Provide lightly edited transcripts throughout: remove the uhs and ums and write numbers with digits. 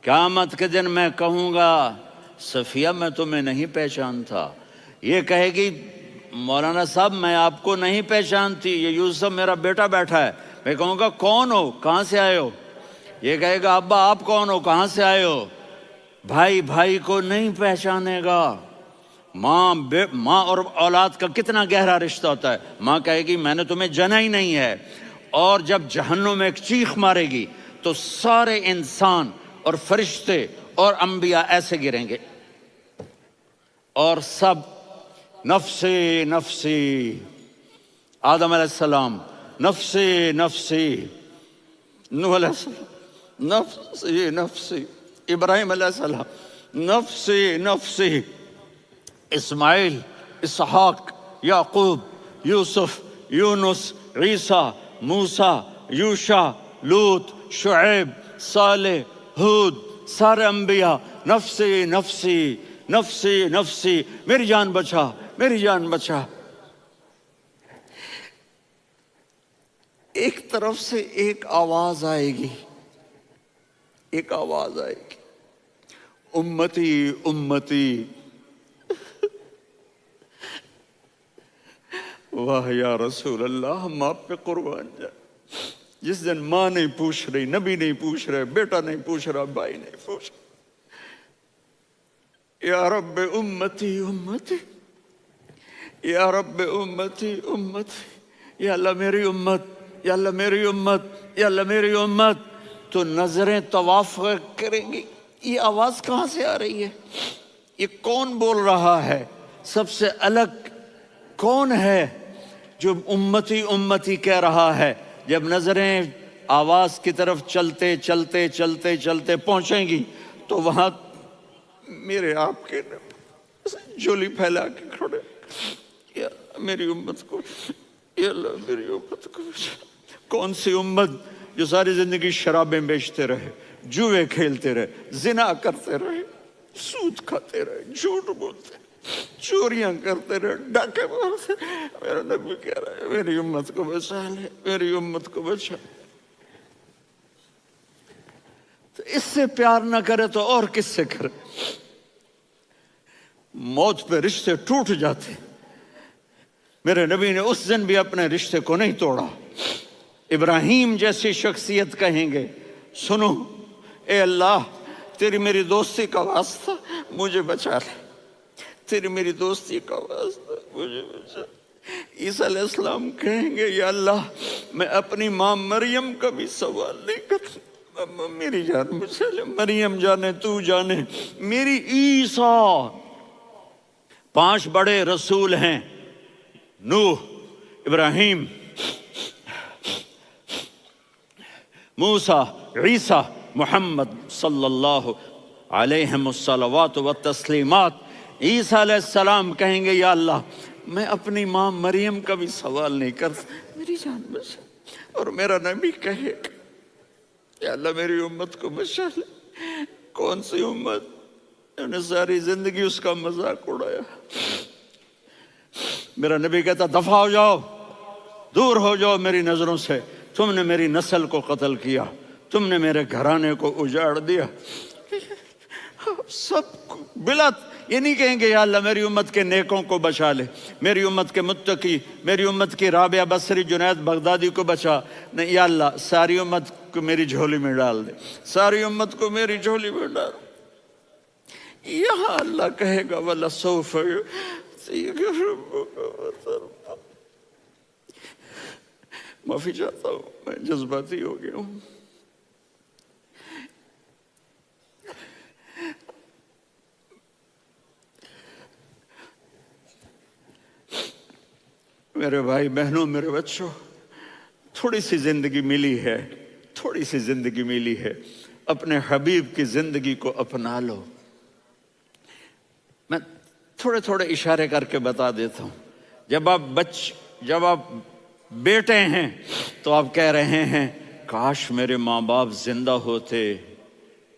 قیامت کے دن میں کہوں گا صفیہ میں تمہیں نہیں پہچانتا، یہ کہے گی مولانا صاحب میں آپ کو نہیں پہچانتی، یہ یوسف میرا بیٹا بیٹھا ہے۔ میں کہوں گا کون ہو، کہاں سے آئے ہو؟ یہ کہے گا ابا آپ کون ہو، کہاں سے آئے ہو؟ بھائی بھائی کو نہیں پہچانے گا۔ ماں اور اولاد کا کتنا گہرا رشتہ ہوتا ہے۔ ماں کہے گی میں نے تمہیں جنا ہی نہیں ہے، اور جب جہنم میں ایک چیخ مارے گی تو سارے انسان اور فرشتے اور انبیاء ایسے گریں گے، اور سب نفسی نفسی، آدم علیہ السلام نفسی نفسی، نوح علیہ السلام نفسی نفسی، ابراہیم علیہ السلام نفسی نفسی، اسماعیل، اسحاق، یعقوب، یوسف، یونس، عیسیٰ، موسیٰ، یوشع، لوط، شعیب، صالح، ہود، سارے انبیاء نفسی نفسی نفسی نفسی، میری جان بچا میری جان بچا۔ ایک طرف سے ایک آواز آئے گی، ایک آواز آئے گی، امتی امتی۔ واہ یا رسول اللہ، ہم آپ پہ قربان جائیں۔ جس دن ماں نہیں پوچھ رہی، نبی نہیں پوچھ رہے، بیٹا نہیں پوچھ رہا، بھائی نہیں پوچھ رہا، یا رب امتی امتی، یا رب امتی امتی، یا اللہ میری امت، یا اللہ میری امت، یا اللہ میری امت، تو نظریں طواف کریں گی۔ یہ آواز کہاں سے آ رہی ہے؟ یہ کون بول رہا ہے؟ سب سے الگ کون ہے جو امتی امتی کہہ رہا ہے؟ جب نظریں آواز کی طرف چلتے چلتے چلتے چلتے پہنچیں گی تو وہاں میرے آپ کے جھولی پھیلا کے کھڑے، یا اللہ میری امت کو، یا اللہ میری امت کو۔ کون سی امت جو ساری زندگی شرابیں بیچتے رہے، جوئے کھیلتے رہے، زنا کرتے رہے، سود کھاتے رہے، جھوٹ بولتے رہے، چوریاں کرتے رہے، ڈاکے مارتے رہے۔ میرا نبی کہہ رہا ہے میری امت کو بچا لے، میری امت کو بچا۔ تو اس سے پیار نہ کرے تو اور کس سے کرے؟ موت پہ رشتے ٹوٹ جاتے، میرے نبی نے اس دن بھی اپنے رشتے کو نہیں توڑا۔ ابراہیم جیسی شخصیت کہیں گے سنو اے اللہ تیری میری دوستی کا واسطہ مجھے بچا لے، تیری میری دوستی کا واسطہ مجھے بچا۔ عیسیٰ علیہ السلام کہیں گے یا اللہ میں اپنی ماں مریم کا بھی سوال نہیں کرتا، میری جان بچا لے، مریم جانے تو جانے میری عیسیٰ۔ 5 بڑے رسول ہیں، نوح، ابراہیم، موسیٰ، عیسیٰ، محمد صلی اللہ علیہ الصلوات والتسلیمات۔ عیسیٰ علیہ السلام کہیں گے یا اللہ میں اپنی ماں مریم کا بھی سوال نہیں کرتا، میری جان بچا۔ اور میرا نبی کہے یا اللہ میری امت کو بچا لے۔ کون سی امت انہوں نے ساری زندگی اس کا مذاق اڑایا؟ میرا نبی کہتا دفع ہو جاؤ، دور ہو جاؤ میری نظروں سے، تم نے میری نسل کو قتل کیا، تم نے میرے گھرانے کو اجاڑ دیا۔ سب بلا یہ نہیں کہیں گے یا اللہ میری امت کے نیکوں کو بچا لے، میری امت کے متقی، میری امت کی رابعہ بصری، جنید بغدادی کو بچا، نہیں یا اللہ ساری امت کو میری جھولی میں ڈال دے، ساری امت کو میری جھولی میں ڈال۔ یہاں اللہ کہے گا وَلَسَوْفَ يُعْطِيكَ رَبُّكَ فَتَرْضَىٰ۔ معافی چاہتا ہوں میں جذباتی ہو گیا ہوں۔ میرے بھائی بہنوں، میرے بچوں، تھوڑی سی زندگی ملی ہے، تھوڑی سی زندگی ملی ہے، اپنے حبیب کی زندگی کو اپنا لو۔ میں تھوڑے تھوڑے اشارے کر کے بتا دیتا ہوں۔ جب آپ بیٹے ہیں تو آپ کہہ رہے ہیں کاش میرے ماں باپ زندہ ہوتے،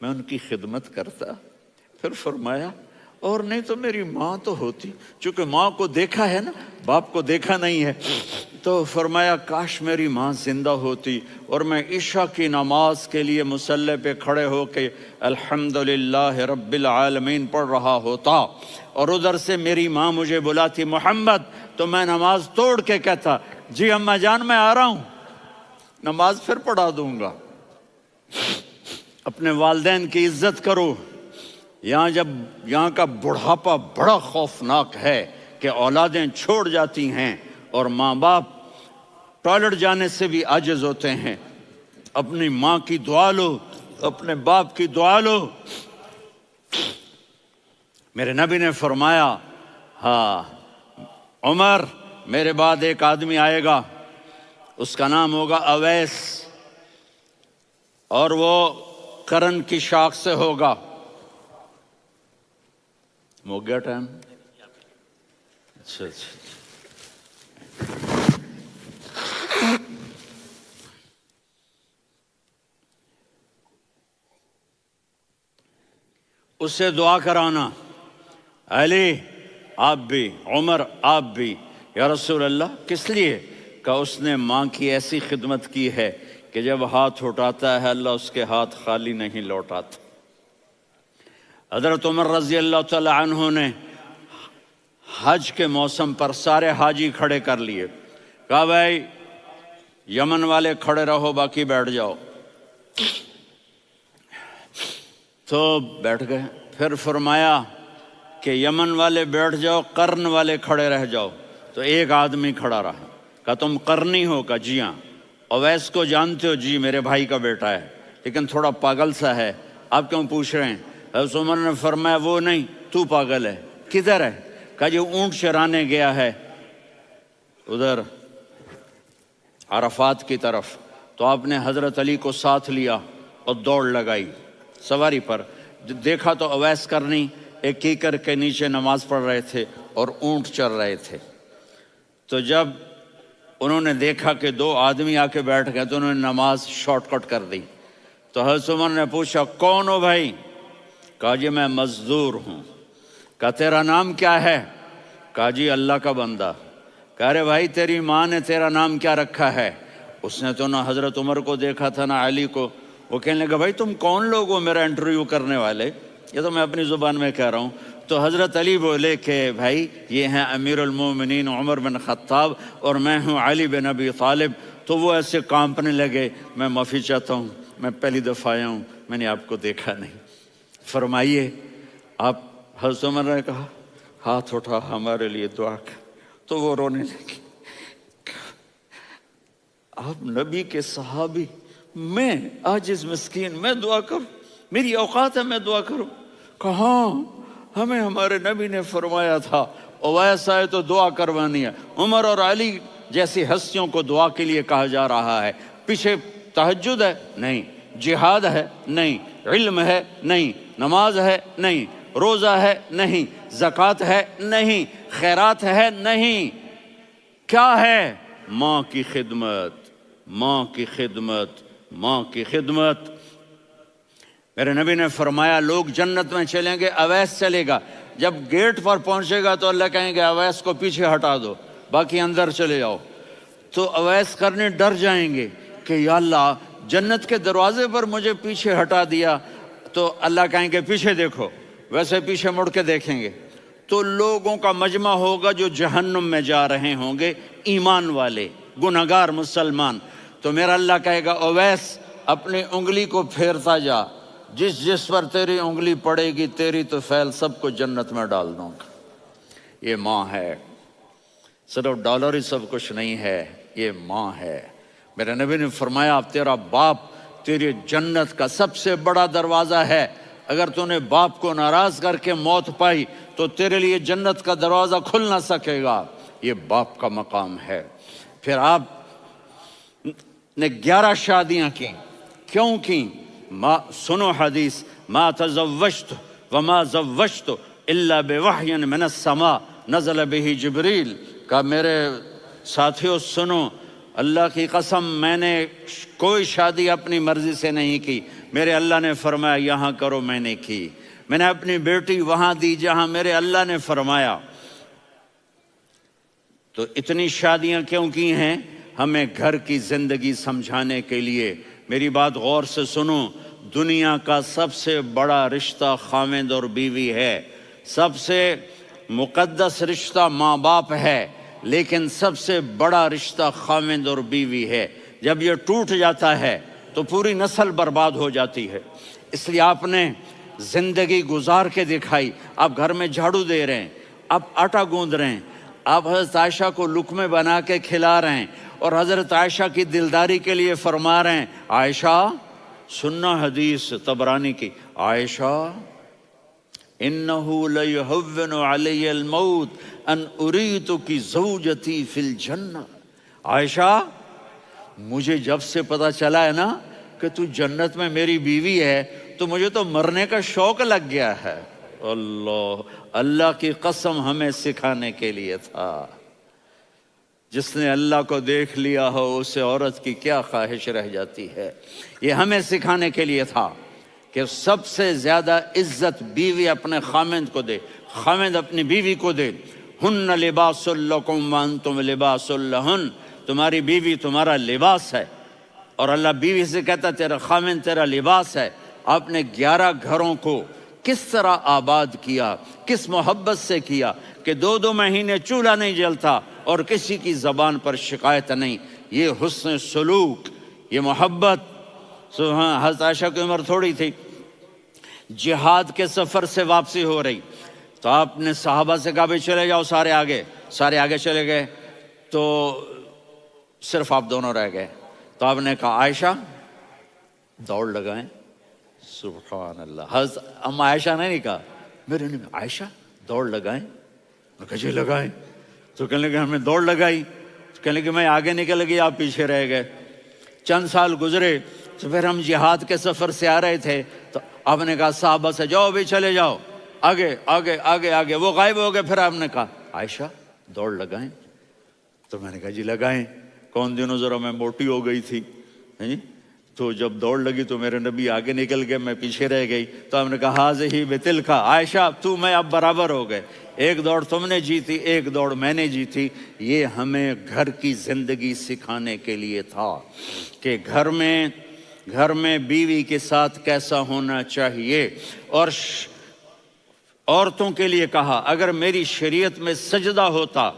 میں ان کی خدمت کرتا۔ پھر فرمایا اور نہیں تو میری ماں تو ہوتی، چونکہ ماں کو دیکھا ہے نا، باپ کو دیکھا نہیں ہے، تو فرمایا کاش میری ماں زندہ ہوتی اور میں عشاء کی نماز کے لیے مصلی پہ کھڑے ہو کے الحمدللہ رب العالمین پڑھ رہا ہوتا، اور ادھر سے میری ماں مجھے بلاتی محمد، تو میں نماز توڑ کے کہتا جی اماں جان میں آ رہا ہوں، نماز پھر پڑھا دوں گا۔ اپنے والدین کی عزت کرو۔ یہاں کا بڑھاپا بڑا خوفناک ہے کہ اولادیں چھوڑ جاتی ہیں اور ماں باپ ٹوائلٹ جانے سے بھی عاجز ہوتے ہیں۔ اپنی ماں کی دعا لو، اپنے باپ کی دعا لو۔ میرے نبی نے فرمایا ہاں عمر میرے بعد ایک آدمی آئے گا، اس کا نام ہوگا اویس، اور وہ قرن کی شاخ سے ہوگا۔ ہو گیا ٹائم؟ اچھا اس سے دعا کرانا، علی آپ بھی، عمر آپ بھی، یا رسول اللہ کس لیے؟ کہ اس نے ماں کی ایسی خدمت کی ہے کہ جب ہاتھ اٹھاتا ہے اللہ اس کے ہاتھ خالی نہیں لوٹاتا۔ حضرت عمر رضی اللہ تعالی عنہ نے حج کے موسم پر سارے حاجی کھڑے کر لیے، کہا بھائی یمن والے کھڑے رہو باقی بیٹھ جاؤ، تو بیٹھ گئے۔ پھر فرمایا کہ یمن والے بیٹھ جاؤ، قرن والے کھڑے رہ جاؤ، تو ایک آدمی کھڑا رہا، کہا تم قرنی ہو؟ کہا جی ہاں۔ اویس کو جانتے ہو؟ جی میرے بھائی کا بیٹا ہے لیکن تھوڑا پاگل سا ہے، آپ کیوں پوچھ رہے ہیں؟ حضرت عمر نے فرمایا وہ نہیں، تو پاگل ہے۔ کدھر ہے؟ کہا جی اونٹ چرانے گیا ہے ادھر عرفات کی طرف۔ تو آپ نے حضرت علی کو ساتھ لیا اور دوڑ لگائی سواری پر، دیکھا تو اویس کرنی ایک کیکر کے نیچے نماز پڑھ رہے تھے اور اونٹ چر رہے تھے۔ تو جب انہوں نے دیکھا کہ دو آدمی آ کے بیٹھ گئے تو انہوں نے نماز شارٹ کٹ کر دی۔ تو حضرت عمر نے پوچھا کون ہو بھائی؟ کہا جی میں مزدور ہوں۔ کہا تیرا نام کیا ہے؟ کہا جی اللہ کا بندہ۔ کہا ارے بھائی تیری ماں نے تیرا نام کیا رکھا ہے؟ اس نے تو نہ حضرت عمر کو دیکھا تھا نہ علی کو۔ وہ کہنے لگا بھائی تم کون لوگ ہو میرا انٹرویو کرنے والے؟ یہ تو میں اپنی زبان میں کہہ رہا ہوں۔ تو حضرت علی بولے کہ بھائی یہ ہیں امیر المومنین عمر بن خطاب اور میں ہوں علی بن ابی طالب۔ تو وہ ایسے کانپنے لگے، میں معافی چاہتا ہوں، میں پہلی دفعہ آیا ہوں، میں نے آپ کو دیکھا نہیں، فرمائیے آپ۔ حضرت عمر نے کہا ہاتھ اٹھا ہمارے لیے دعا کر، تو وہ رونے لگے۔ آپ نبی کے صحابی، میں عاجز مسکین میں دعا کروں؟ میری اوقات ہے میں دعا کروں؟ کہاں ہمیں ہمارے نبی نے فرمایا تھا اویس آئے تو دعا کروانی ہے۔ عمر اور علی جیسی ہستیوں کو دعا کے لیے کہا جا رہا ہے۔ پیچھے تہجد ہے؟ نہیں۔ جہاد ہے؟ نہیں۔ علم ہے؟ نہیں۔ نماز ہے؟ نہیں۔ روزہ ہے؟ نہیں۔ زکوٰۃ ہے؟ نہیں۔ خیرات ہے؟ نہیں۔ کیا ہے؟ ماں کی خدمت، ماں کی خدمت، ماں کی خدمت۔ میرے نبی نے فرمایا لوگ جنت میں چلیں گے، اویس چلے گا، جب گیٹ پر پہنچے گا تو اللہ کہیں گے اویس کو پیچھے ہٹا دو، باقی اندر چلے جاؤ۔ تو اویس کرنے ڈر جائیں گے کہ یا اللہ جنت کے دروازے پر مجھے پیچھے ہٹا دیا، تو اللہ کہیں گے پیچھے دیکھو، ویسے پیچھے مڑ کے دیکھیں گے تو لوگوں کا مجمع ہوگا جو جہنم میں جا رہے ہوں گے، ایمان والے، گنہگار مسلمان۔ تو میرا اللہ کہے گا اویس اپنی انگلی کو پھیرتا جا، جس پر تیری انگلی پڑے گی تیری تو فیل سب کو جنت میں ڈال دوں گا۔ یہ ماں ہے، صرف ڈالر ہی سب کچھ نہیں ہے، یہ ماں ہے۔ میرے نبی نے فرمایا اب تیرا باپ تیری جنت کا سب سے بڑا دروازہ ہے، اگر تو نے باپ کو ناراض کر کے موت پائی تو تیرے لیے جنت کا دروازہ کھل نہ سکے گا۔ یہ باپ کا مقام ہے۔ پھر آپ نے 11 شادیاں کی، کیوں کی؟ سنو حدیث، ما تزوجت وما زوجت الا بوحی من السماء نزل به جبریل۔ کہ میرے ساتھیوں سنو، اللہ کی قسم میں نے کوئی شادی اپنی مرضی سے نہیں کی، میرے اللہ نے فرمایا یہاں کرو، میں نے کی۔ میں نے اپنی بیٹی وہاں دی جہاں میرے اللہ نے فرمایا۔ تو اتنی شادیاں کیوں کی ہیں؟ ہمیں گھر کی زندگی سمجھانے کے لیے۔ میری بات غور سے سنو، دنیا کا سب سے بڑا رشتہ خاوند اور بیوی ہے، سب سے مقدس رشتہ ماں باپ ہے، لیکن سب سے بڑا رشتہ خاوند اور بیوی ہے۔ جب یہ ٹوٹ جاتا ہے تو پوری نسل برباد ہو جاتی ہے۔ اس لیے آپ نے زندگی گزار کے دکھائی۔ آپ گھر میں جھاڑو دے رہے ہیں، آپ آٹا گوندھ رہے ہیں، آپ حضرت عائشہ کو لقمے بنا کے کھلا رہے ہیں، اور حضرت عائشہ کی دلداری کے لیے فرما رہے ہیں، عائشہ سننا حدیث طبرانی کی، عائشہ انہو لیہون علی الموت ان اریتک زوجتی فی الجنہ۔ عائشہ مجھے جب سے پتا چلا ہے نا کہ تو جنت میں میری بیوی ہے تو مجھے تو مرنے کا شوق لگ گیا ہے۔ اللہ کی قسم ہمیں سکھانے کے لیے تھا۔ جس نے اللہ کو دیکھ لیا ہو اسے عورت کی کیا خواہش رہ جاتی ہے۔ یہ ہمیں سکھانے کے لیے تھا کہ سب سے زیادہ عزت بیوی اپنے خاوند کو دے، خاوند اپنی بیوی کو دے۔ ہن لباس لکم وانتم لباس لہن، تمہاری بیوی تمہارا لباس ہے، اور اللہ بیوی سے کہتا تیرا خاوند تیرا لباس ہے۔ آپ نے 11 گھروں کو کس طرح آباد کیا، کس محبت سے کیا کہ 2 مہینے چولہا نہیں جلتا اور کسی کی زبان پر شکایت نہیں۔ یہ حسن سلوک، یہ محبت۔ حضرت عائشہ کی عمر تھوڑی تھی، جہاد کے سفر سے واپسی ہو رہی، تو آپ نے صحابہ سے کہا بھی چلے جاؤ سارے آگے چلے گئے، تو صرف آپ دونوں رہ گئے۔ تو آپ نے کہا عائشہ دوڑ لگائیں۔ سبحان اللہ، حضرت اما عائشہ نے نہیں کہا، میرے نے عائشہ دوڑ لگائیں، میں کہا جی لگائیں۔ تو کہنے لگے ہمیں دوڑ لگائی، تو کہنے لگے میں آگے نکل گئی آپ پیچھے رہ گئے۔ چند سال گزرے تو پھر ہم جہاد کے سفر سے آ رہے تھے، تو آپ نے کہا صحابہ سے جاؤ بھی چلے جاؤ آگے آگے آگے آگے، وہ غائب ہو گئے۔ پھر آپ نے کہا عائشہ دوڑ لگائیں، تو میں نے کہا جی لگائیں۔ کون دنوں ذرا میں موٹی ہو گئی تھی، تو جب دوڑ لگی تو میرے نبی آگے نکل گئے، میں پیچھے رہ گئی۔ تو ہم نے کہا ہاذہ بتلک، عائشہ تو میں اب برابر ہو گئے، ایک دوڑ تم نے جیتی ایک دوڑ میں نے جیتی۔ یہ ہمیں گھر کی زندگی سکھانے کے لیے تھا کہ گھر میں بیوی کے ساتھ کیسا ہونا چاہیے۔ اور عورتوں کے لیے کہا اگر میری شریعت میں سجدہ ہوتا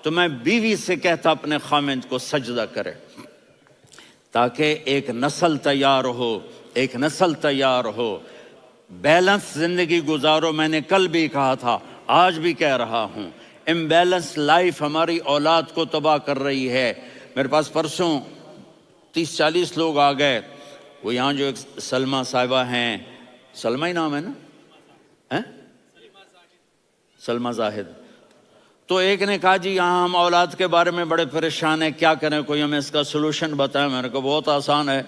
تو میں بیوی سے کہتا اپنے خاوند کو سجدہ کرے، تاکہ ایک نسل تیار ہو، بیلنس زندگی گزارو۔ میں نے کل بھی کہا تھا، آج بھی کہہ رہا ہوں، امبیلنس لائف ہماری اولاد کو تباہ کر رہی ہے۔ میرے پاس پرسوں 30-40 لوگ آ گئے، وہ یہاں جو ایک سلمہ صاحبہ ہیں، سلمہ ہی نام ہے نا، سلمہ زاہد، تو ایک نے کہا جی یہاں ہم اولاد کے بارے میں بڑے پریشان ہیں، کیا کریں، کوئی ہمیں اس کا سلوشن بتائیں۔ میں نے کہا بہت آسان ہے،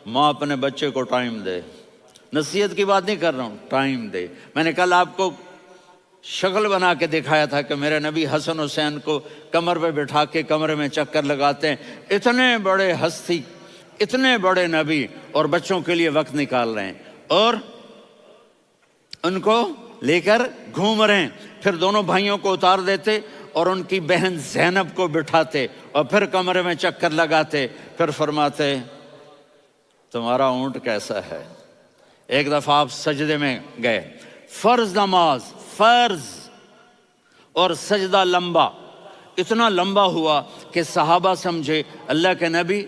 ماں اپنے بچے کو ٹائم دے، نصیحت کی بات نہیں کر رہا ہوں، ٹائم دے۔ میں نے کل آپ کو شکل بنا کے دکھایا تھا کہ میرے نبی حسن حسین کو کمر پہ بٹھا کے کمرے میں چکر لگاتے ہیں۔ اتنے بڑے ہستی، اتنے بڑے نبی، اور بچوں کے لیے وقت نکال رہے ہیں اور ان کو لے کر گھوم رہے ہیں۔ پھر دونوں بھائیوں کو اتار دیتے اور ان کی بہن زینب کو بٹھاتے اور پھر کمرے میں چکر لگاتے، پھر فرماتے تمہارا اونٹ کیسا ہے۔ ایک دفعہ آپ سجدے میں گئے، فرض نماز، فرض، اور سجدہ لمبا، اتنا لمبا ہوا کہ صحابہ سمجھے اللہ کے نبی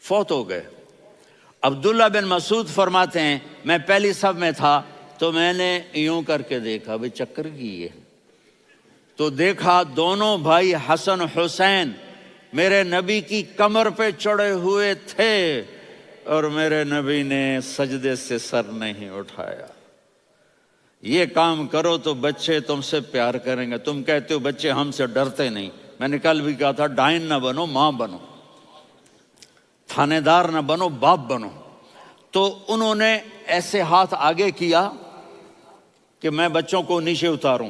فوت ہو گئے۔ عبداللہ بن مسعود فرماتے ہیں میں پہلی صف میں تھا تو میں نے یوں کر کے دیکھا بھی چکر کی ہے، تو دیکھا دونوں بھائی حسن حسین میرے نبی کی کمر پہ چڑھے ہوئے تھے اور میرے نبی نے سجدے سے سر نہیں اٹھایا۔ یہ کام کرو تو بچے تم سے پیار کریں گے۔ تم کہتے ہو بچے ہم سے ڈرتے نہیں، میں نے کل بھی کہا تھا ڈائن نہ بنو، ماں بنو، تھانے دار نہ بنو، باپ بنو۔ تو انہوں نے ایسے ہاتھ آگے کیا کہ میں بچوں کو نیچے اتاروں،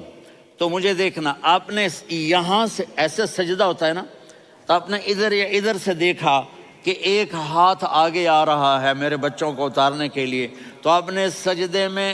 تو مجھے دیکھنا، آپ نے یہاں سے ایسے سجدہ ہوتا ہے نا، تو آپ نے ادھر یا ادھر سے دیکھا کہ ایک ہاتھ آگے آ رہا ہے میرے بچوں کو اتارنے کے لیے، تو آپ نے سجدے میں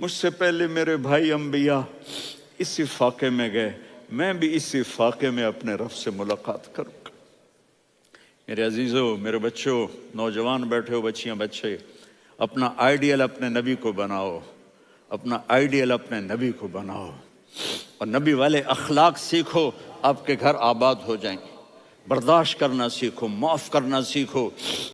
مجھ سے پہلے میرے بھائی انبیاء اسی فاقے میں گئے، میں بھی اسی فاقے میں اپنے رب سے ملاقات کروں گا۔ میرے عزیزوں، میرے بچوں، نوجوان بیٹھے ہو، بچیاں بچے، اپنا آئیڈیل اپنے نبی کو بناؤ، اپنا آئیڈیل اپنے نبی کو بناؤ، اور نبی والے اخلاق سیکھو، آپ کے گھر آباد ہو جائیں گے۔ برداشت کرنا سیکھو، معاف کرنا سیکھو،